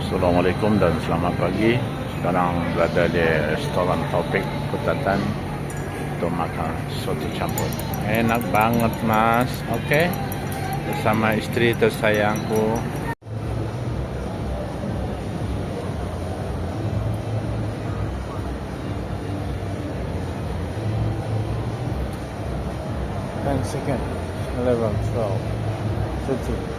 Assalamualaikum dan selamat pagi. Sekarang berada di restoran Taufik Kutatan untuk makan soto campur. Enak banget mas. Oke, bersama istri tersayangku. Dan second, 11, 12, 13.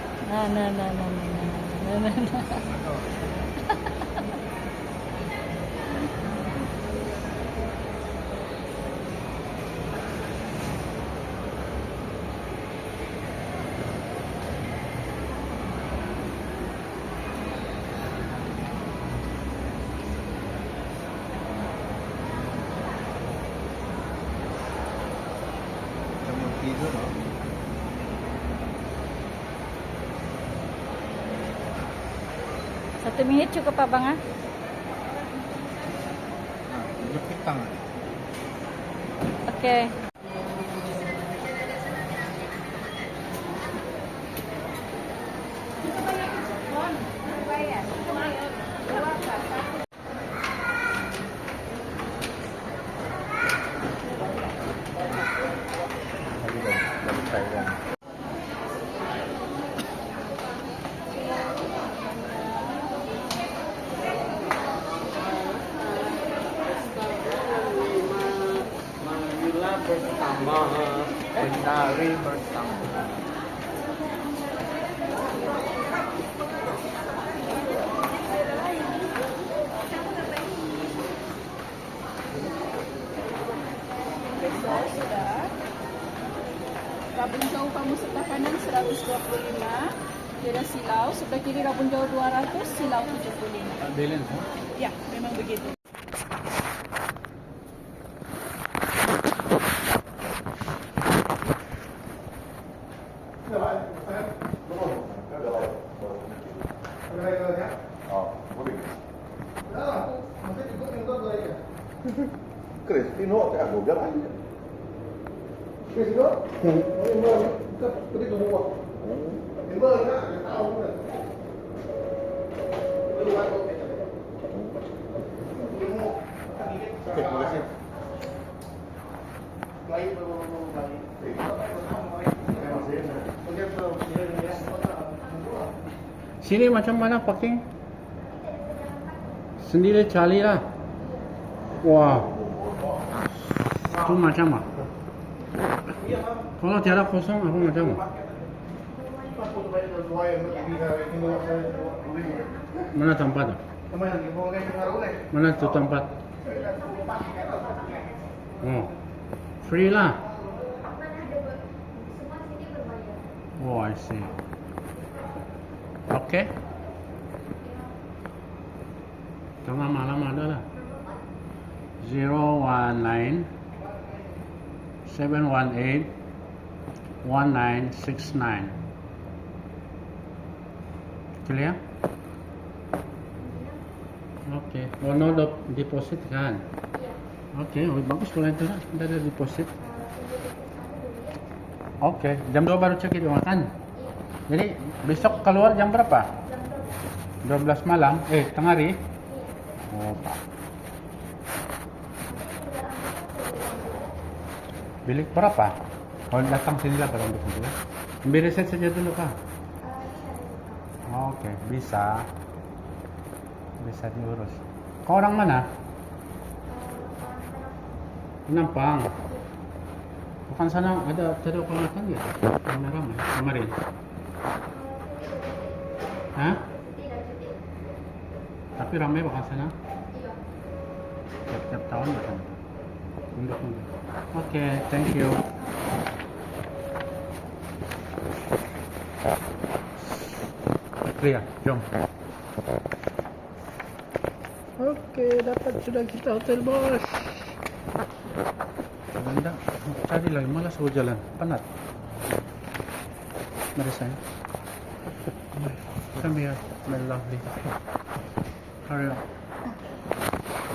Nah. Satu minit cukup abang ah? Jepit tangan. Oke. Bersama, menari bersama. Sudah. Rabun jauh kamu sebelah kanan 125. Dia silau, sebelah kiri rabun jauh 200, silau 75. Balance, huh? Ya, memang begitu. Crispino até agora ainda. Crispino? Terima kasih. Sini macam mana packing? Sendiri cari lah. Wah, itu macam apa? Kalau tiada kosong, apa macam apa? Mana tempat? Mana tu tempat? Oh, free lah. Oh, I see. Oke. Tengah malam ada lah. 019 718 1969. Clear? Oke. Oh, no deposit kan? Oke, bagus kalau itu lah. Tidak ada deposit. Oke, jam 2 baru check itu makan. Jadi besok keluar jam berapa? 12 malam. Tengah hari. Oh, Pak. Bilik berapa? Kalau datang sini lah kalau untuk itu. Ambil reset saja dulu Pak. Oke, bisa. Bisa diurus. Kau orang mana? Penampang. Bukan sana ada orang makan ya? Ramai kemarin. Hah? Tapi ramai bukan sana? Tiap tahun bukan? Okay, thank you. Clear, jom. Okey, dapat sudah kita hotel, bos. Anda cari lagi, malas aku jalan, penat. Mari sayang. Come here, my lovely. Hurry up.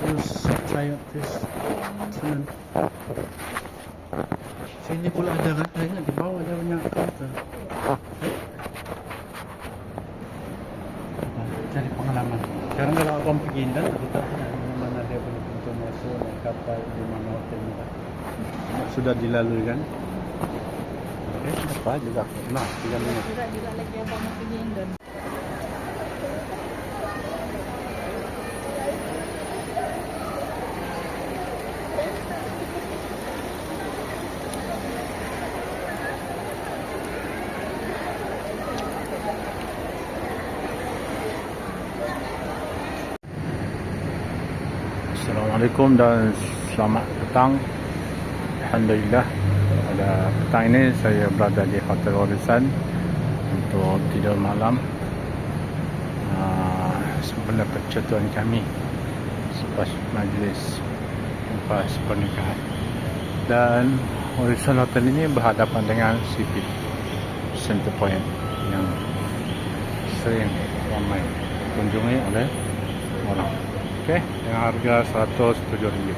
Please try out this. Senang. Sini pula ada kan? Ingat di bawah ada banyak kaunter. Cari pengalaman. Sekarang kalau abang pergi dan kita mana dia punya pintu masuk, naik kapal, di mana hotelnya kan. Sudah dilalui kan? Apa juga? Nah, 3 minit. Juga lagi abang mau pergi Indon. Assalamualaikum dan selamat petang. Alhamdulillah, pada petang ini saya berada di Hotel Horizon untuk tidur malam sebelum percatuan kami selepas majlis lepas pernikahan. Dan Horizon Hotel ini berhadapan dengan CP Center Point yang sering ramai kunjungi oleh orang. Okey, dengan harga RM107.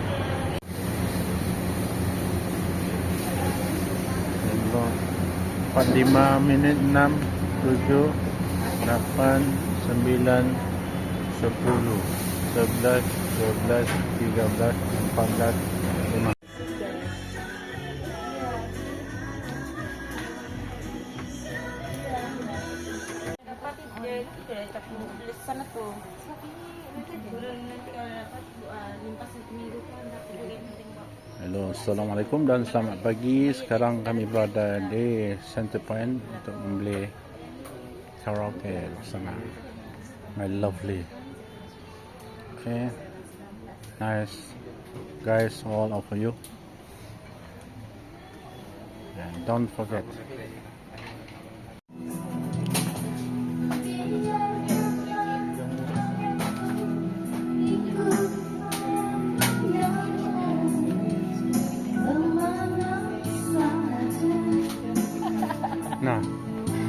45 minit 6 7 8 9 10 11 12 13 14 15. Dapat dia kita tak tulis sana tu. Bulan nanti kalau dapat limpas seminggu kan dapat boleh tengok. Hello, Assalamualaikum dan selamat pagi. Sekarang kami berada di Center Point untuk membeli karaoke bersama my lovely. Okay, nice guys, all of you, and don't forget nah,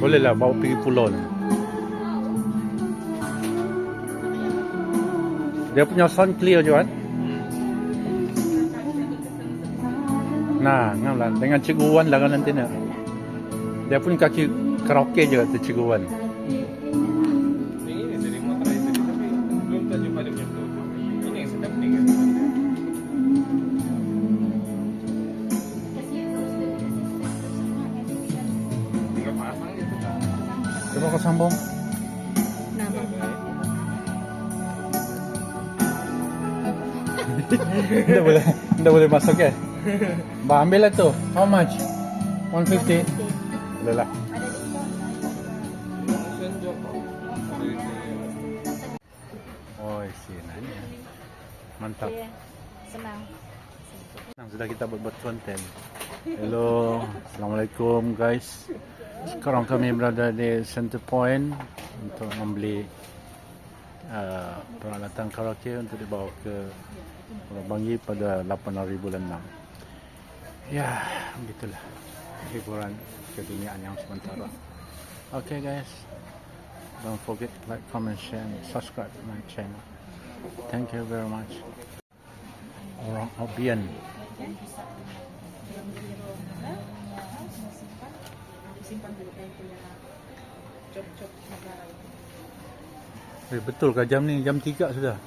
bolehlah bawa pergi pulau ni. Dia punya sound clear je kan? Nah, ngam lah. Dengan Cikgu Wan lah kan nanti nak. Dia pun kaki karaoke je kata Cikgu Wan. Ini dari motor itu tapi belum tak jumpa dia punya flow. Ini yang sedap ni kan. Tinggal pasang je tu tak. Coba kau sambung. Ndak boleh masuk ke? Bah, ambil lah tu. How much? 150. Boleh lah. Oh, sini. Mantap. Senang. Senang sudah kita buat konten. Hello, Assalamualaikum guys. Sekarang kami berada di Center Point untuk membeli peralatan karaoke untuk dibawa ke Pulau Banggi pada 8 hari bulan 6. Ya, begitulah hiburan keduniaan yang sementara. Okay guys, don't forget like, comment, share, and subscribe to my channel. Thank you very much. Orang Obian. Betul ke jam ni? Jam 3 sudah.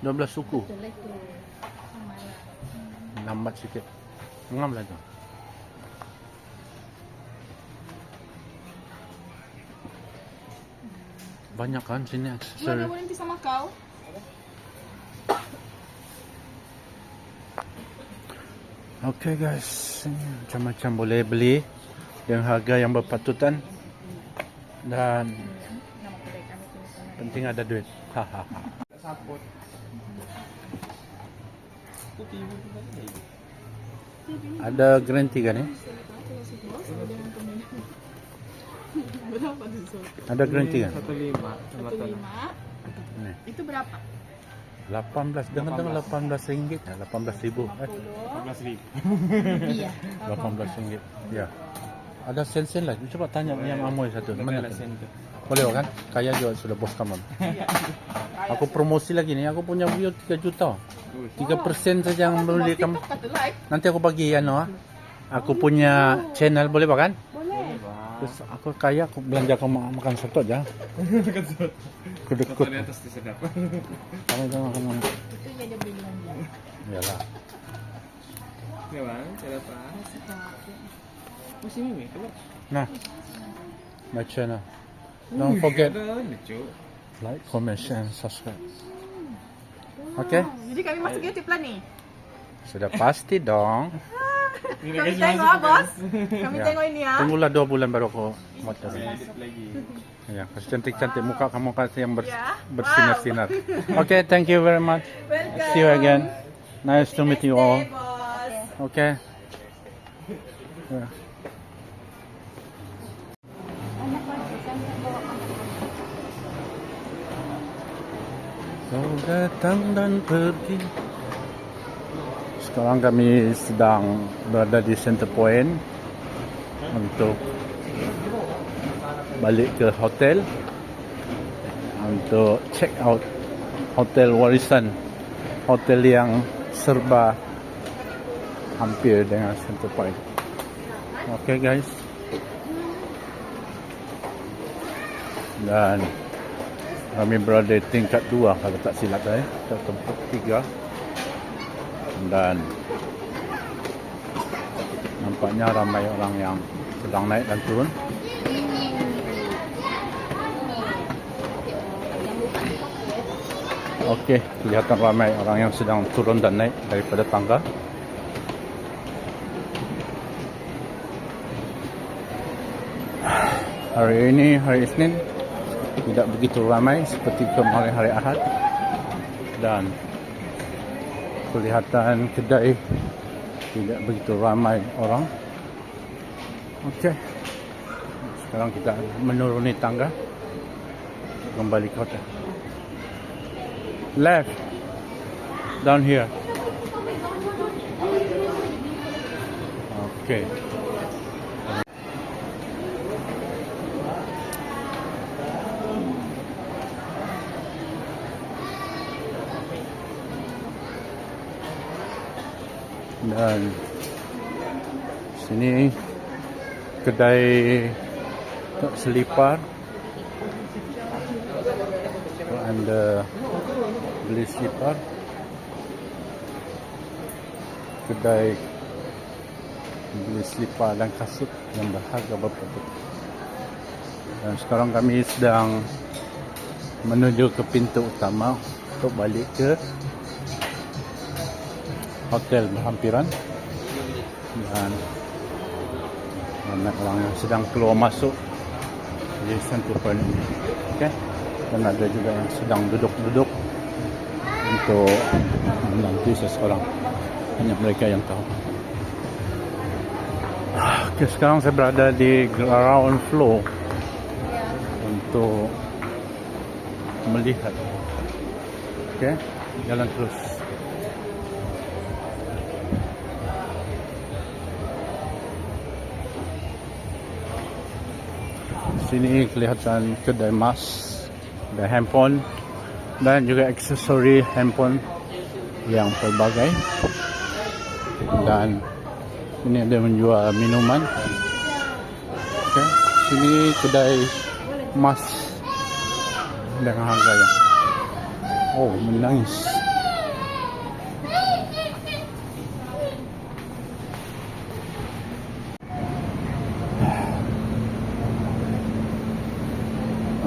12 suku. Lambat sikit. Ngam lah tu. Banyak kan sini aksesori. Mana nanti sama kau? Okay guys, macam-macam boleh beli dengan harga yang berpatutan dan penting ada duit. Hahaha. Sapot. putih pun tak ada. Ada green tea kan ni? Berapa tu Zul? Ada green tea kan? 15 15. Ni. Itu berapa? 18 dengar 18 ringgit, 18,000. 18,000. Iya. 18 ringgit. Ya. Ada sen-sen lah. Coba tanya yang Amoy satu. Mana tu? Sen tu. Boleh kan? Kaya juga sudah bos kamu. Aku promosi lagi ni. Aku punya view 3 juta. 3% saja yang beli kamu. Kata like. Nanti aku bagi aku punya channel boleh ba kan? Boleh. Terus aku kaya aku belanja kamu makan satu aja. Kedekut. Foto di atas tu sedap. Kamu jangan kamu. Itu yang dia beli dengan dia. Yalah. Ya bang, cara apa? Musim ini kalau. Nah. My channel. Don't forget Ada lucu. like, comment, share, and subscribe. Okay? Jadi kami masuk YouTube lah ni. Sudah pasti dong. Kami tengok ah, bos. Kami Ya. tengok ini ah. Tunggulah 2 bulan baru aku motor. Edit lagi. Ya, kasih cantik-cantik muka kamu kasih yang Ya. bersinar-sinar. Okay, thank you very much. Welcome. See you again. Nice to meet you all. Bos. Okay. Yeah. Kau datang dan pergi. Sekarang kami sedang berada di Center Point untuk balik ke hotel untuk check out hotel warisan, hotel yang serba hampir dengan Center Point. Okay guys, dan kami berada di tingkat 2 kalau tak silap saya, tempat 3, dan nampaknya ramai orang yang sedang naik dan turun. Okey, kelihatan ramai orang yang sedang turun dan naik daripada tangga. Hari ini, hari Isnin, tidak begitu ramai seperti kemarin hari Ahad, dan kelihatan kedai tidak begitu ramai orang. Okey, sekarang kita menuruni tangga kembali ke hotel. Left, down here. Okay. Dan sini kedai selipar. Anda beli selipar, kedai beli selipar dan kasut yang berharga berapa. Dan sekarang kami sedang menuju ke pintu utama untuk balik ke hotel berhampiran, dan banyak orang yang sedang keluar masuk di Center Point ini. Okay? Dan ada juga yang sedang duduk-duduk untuk menanti seseorang. Hanya mereka yang tahu. Okay, sekarang saya berada di ground floor untuk melihat. Okay, jalan terus. Sini kelihatan kedai emas, ada handphone dan juga aksesori handphone yang pelbagai. Dan ini ada menjual minuman. Okay. Sini kedai emas dengan harga yang menangis.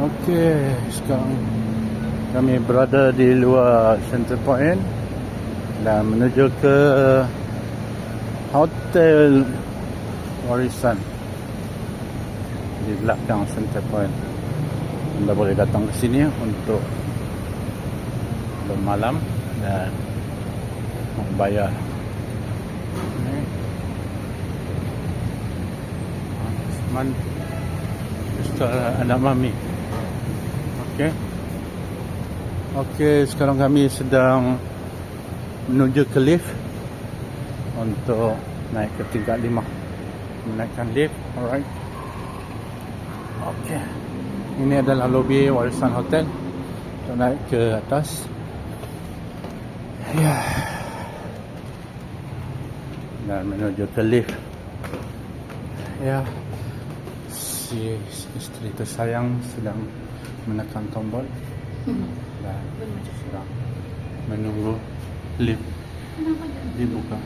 Okey, sekarang kami berada di luar Center Point dan menuju ke hotel warisan di belakang Center Point. Anda boleh datang ke sini untuk bermalam dan bayar. Man, anak mami. Okey. Okey, sekarang kami sedang menuju ke lift untuk naik ke tingkat 5. Menaikkan lift, alright. Okey. Ini adalah lobi Warisan Hotel. Kita naik ke atas. Ya. Dan menuju ke lift. Ya. Si isteri tersayang sedang menekan tombol dan sedang menunggu lift dibuka.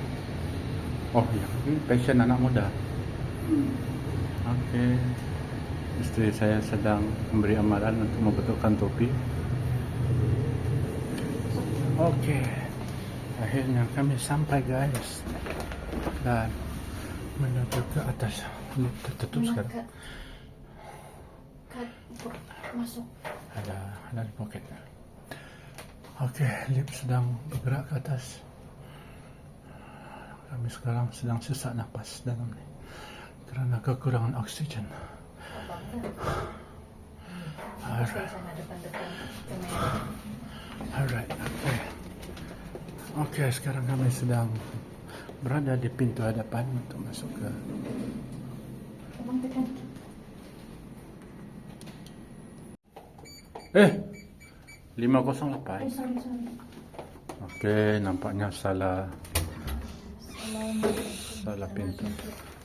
Oh ya, ini passion anak muda. Okey. Isteri saya sedang memberi amaran untuk membetulkan topi. Okey. Akhirnya kami sampai guys. Dan menuju ke atas. Ini tertutup sekarang. Masuk. Ada di poket. Okey, lift sedang bergerak ke atas. Kami sekarang sedang sesak nafas dalam ni kerana kekurangan oksigen. Alright, okay. Okay, sekarang kami sedang berada di pintu hadapan untuk masuk ke. Eh, 508. Okey, nampaknya salah pintu.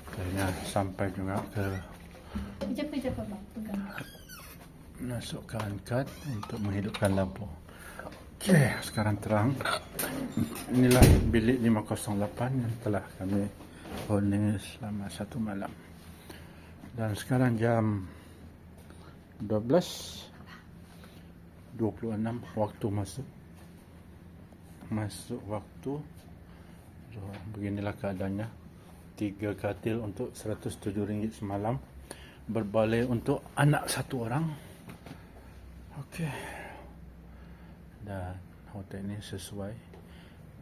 Akhirnya sampai juga ke Kejap abang, pegang. masukkan kad untuk menghidupkan lampu. Okey, sekarang terang. Inilah bilik 508 yang telah kami huni selama 1 malam. Dan sekarang jam 12.26 waktu masuk waktu. So, beginilah keadaannya. 3 katil untuk RM107 semalam. Berbalai untuk anak 1 orang. Okey. Dan hotel ini sesuai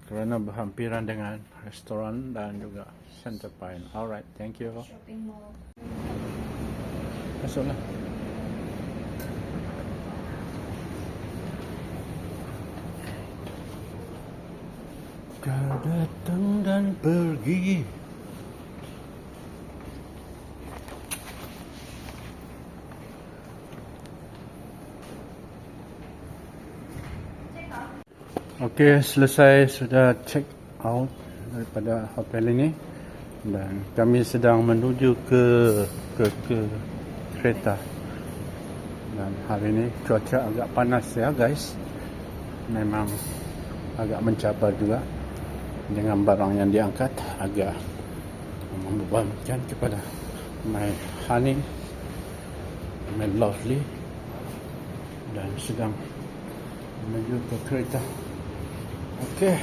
kerana berhampiran dengan restoran dan juga Center Pine. Alright, thank you. Shopping mall. Masuklah. Kau datang dan pergi. Okey, selesai sudah check out daripada hotel ini dan kami sedang menuju ke kereta. Dan hari ini cuaca agak panas ya guys. Memang agak mencabar juga dengan barang yang diangkat, agak membebankan kepada my honey, my lovely, dan sedang menuju ke kereta. Okey.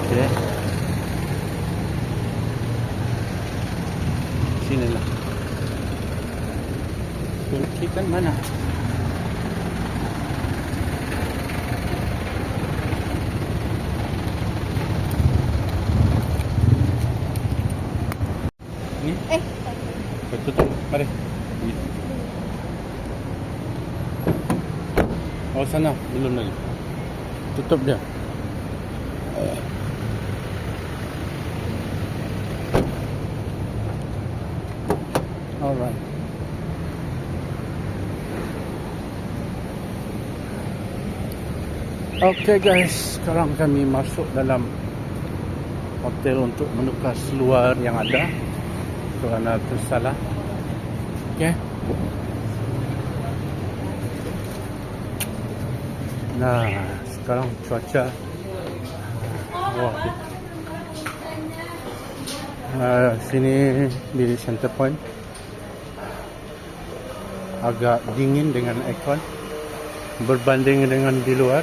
Okey. Sinilah. Kita mana? Ni? Tutup. Mari. Ni. Oh sana, belum lagi. Tutup dia. Alright. Okay guys, sekarang kami masuk dalam hotel untuk menukar seluar yang ada kerana tersalah. Okay. Nah, sekarang cuaca sini di Center Point. agak dingin dengan aircon berbanding dengan di luar.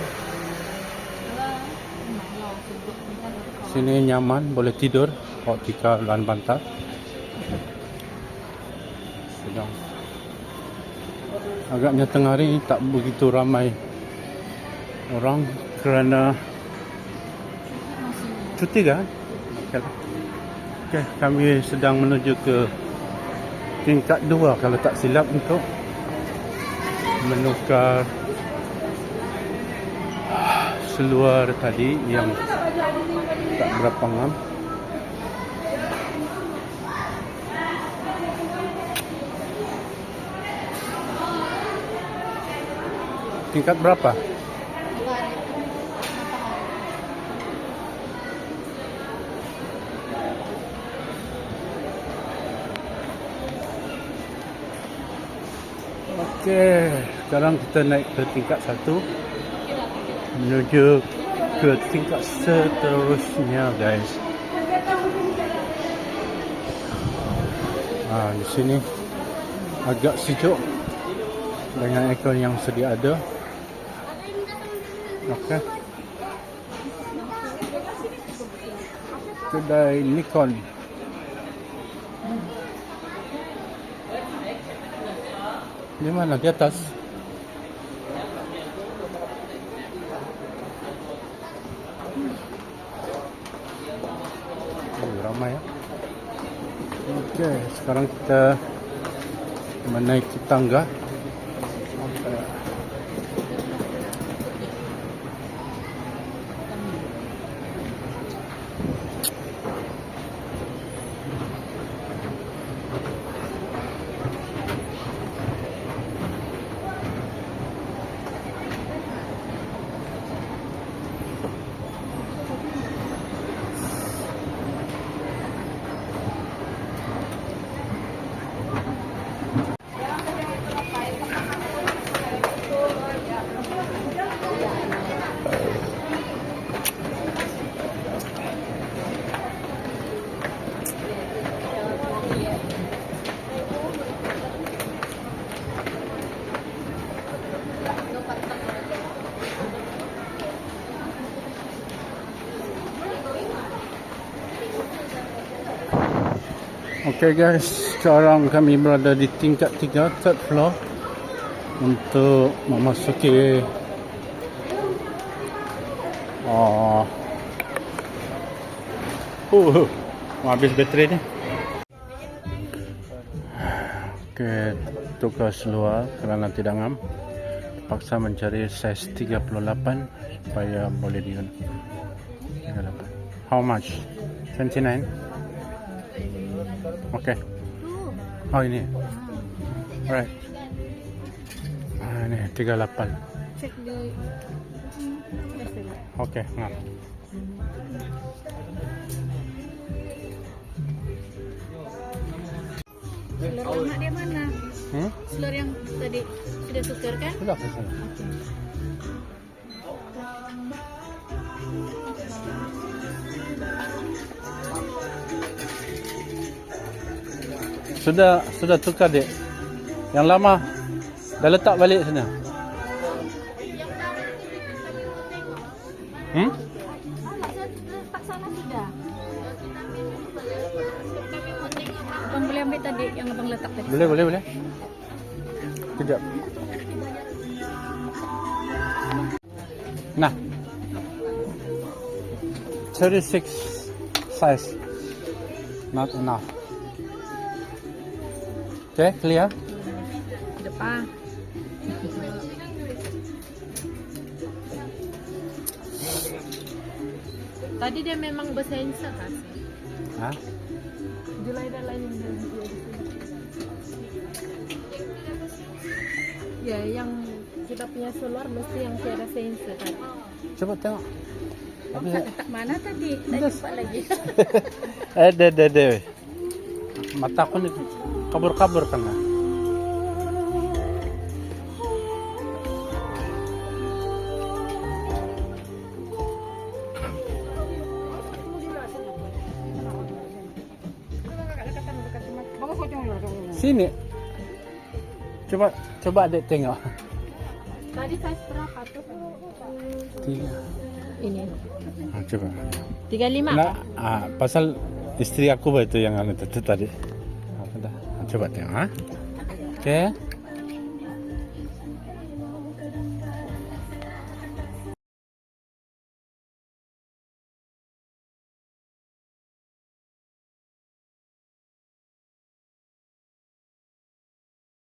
Sini nyaman, boleh tidur ketika lahan bantal. Sedang agaknya tengah hari tak begitu ramai orang kerana cuti kan? Okey, kami sedang menuju ke tingkat 2 kalau tak silap untuk menukar seluar tadi yang tak berapa ngam. Tingkat berapa? Okey, sekarang kita naik ke tingkat 1 menuju ke tingkat seterusnya, guys. Di sini agak sejuk dengan aircon yang sedia ada. Okey. Kedai Nikon. Di mana? Di atas. Ramai ya. Okey, sekarang kita menaiki tangga. Okay guys, sekarang kami berada di tingkat 3, third floor, untuk memasuki habis bateri ni. Okay, tukar seluar kerana tidak ngam, terpaksa mencari size 38 supaya boleh diguna. 38. How much? 29. Okay. Oh ini. Alright. Ini 38. Cek di. Okay, ngam. Seluar anak dia mana? Seluar yang tadi sudah tukar kan? Sudah ke sana. Sudah tukar dek. Yang lama dah letak balik sana. Letak sana sudah. Abang boleh ambil tadi yang abang letak tadi. Boleh. Kejap. Nah. 36 size. Not enough. Okay, clear? Depan. Tadi dia memang bersensor kan? Ha? Julai dah lain yang dia. Ya, yang kita punya seluar mesti yang tiada sensor kan? Coba tengok. Letak mana tadi? Tak jumpa lagi. Ada. Mata aku ni kabur-kabur kan lah. Sini. Coba adik tengok. Tadi size berapa tuh? 3. Ini. Coba. 35. Nah, pasal istri aku itu yang anu itu tadi. Coba tengok, ha? Okey.